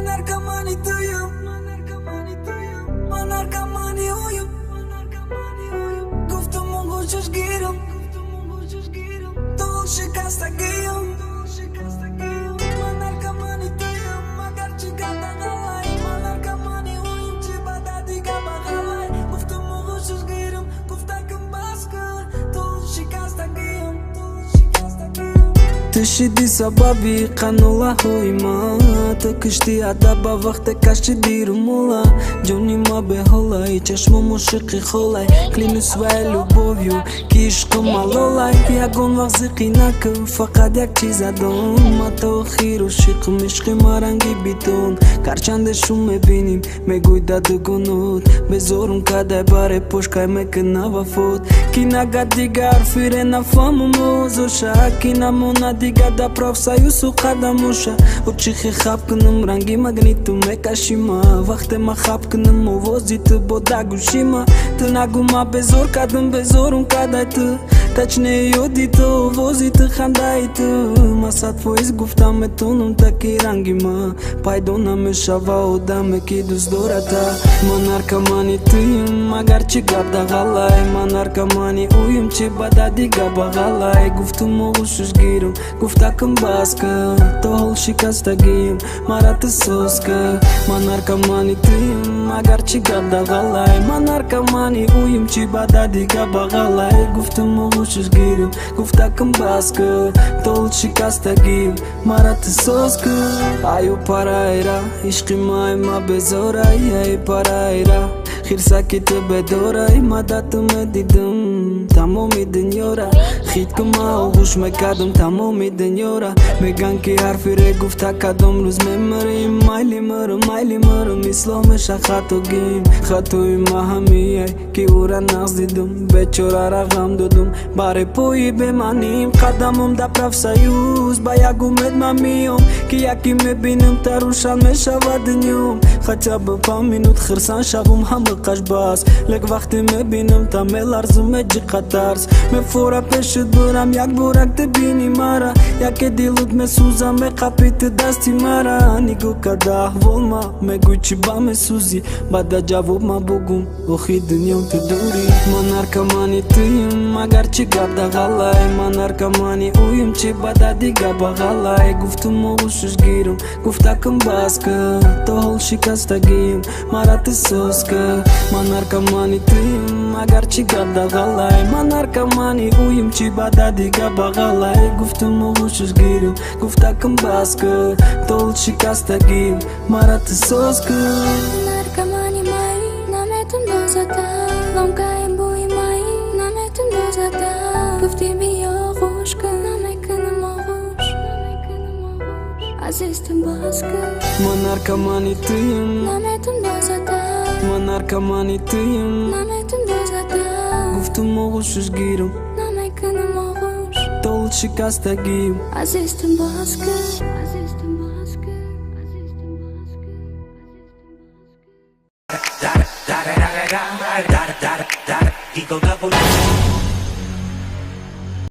narkomanituyum, man narkomaniyum. Guftum mungu çeşgirim, dol şikastagiyum. Man narkomanituyum, agar çıkanda galay. Man narkomaniyum, çibada diga bagalay. Guftum mungu çeşgirim, guftakım baskı, dol şikastagiyum. Tışidi sababi kanula hoyma Takışti adaba vakte kaşçı dirumula Джони ма бе холай, чашмо мушиқи холай Клину своей любовью, ки ишқу малолай Ягон вақт зиқи накав, фақат як чиза дом Ато хиру шиқм, ишқи ма ранги битон Карчанде шум мебиним, мегӯй дадугунут Безорум кадай баре пошкай мекунава фот Ки нагад дигар фире нафамумо Зоша, ки намона дигар да профсоюзу қадамоша Учихи хаб кунам, ранги магниту мекашима Вақте ма хаб кунам, овози ту бода гушима Ту нагу ма безор кадам, безорум кадай ту Тачне ёди ту, овози ту хандаи ту Ма садфоиз гуфтам метонум таки ранги ма Пайдо намешава одаме ки дӯст дората Ма наркомани туюм, агар чи гап да ғалай Ма наркомани уюм, чи бада дига бағалай Гуфтум оғушуш гирум, гуфтакам баска То ҳол шикастагим, мара ту соска Ма наркомани туюм, агар чи гап да ғалай Ма наркомани уюм, чи бада дига бағалай Гуфтум оғушуш гирум, гуфтакам баска То ҳол шикастагим, мара ту соска Аю парайра, ишқи май ма безорай Ай парайра, хирсаки ту бедорай Ма дату медидум, тамоми дунёра Хит ки ма оғуш мекардам тамоми дунёра Меган ки ҳарфире гуфта кадом рӯз мемарим Майли мырым, исло меша хатогим Хатои ма ҳамияй, ки ӯра нағз дидум Бечорара ғам додум, бари пои беманим Қадамум да профсоюз, ба як умед ма миём Ки яки мебинам, та рӯшан мешавад дунём Хотя бы пан минут хирсан шавум ҳама қашбас Лек вақте мебинам, та меларзум эҷиқа тарс Мефора пешут бурам, як бурак ты бини мара Яке дилут месузам, меқапи ты дасти мара Нигоҳ карда аҳвол ма, мегӯй чи ба месӯзи Баъда ҷавоб ма бугум, охи дунём ту дурӣ Ма наркомани туюм, агар чи гап да ғалай Ма наркомани уюм, чи бада дига бағалай Гуфтум оғушуш гирум, гуфтакам баска То ҳол шикастагим, мара ту соска Ма наркомани туюм, агар чи гап да ғалай Ма наркомани уюм, чи бада дига бағалай Гуфтум оғушуш гирум, гуфтакам баска То ҳол шикастагим, мара ту соска Narkomani mai, nametun dozata Lomkaim bui mai, nametun dozata Gufti mi oğuş kın, namekanım oğuş Aziztim baskı Ма наркомани туюм, Nametun dozata ма наркомани туюм Nametun dozata Гуфтум оғушуш гирум, Namekanım oğuş то ҳол шикастагим Aziztim baskı Eagle double.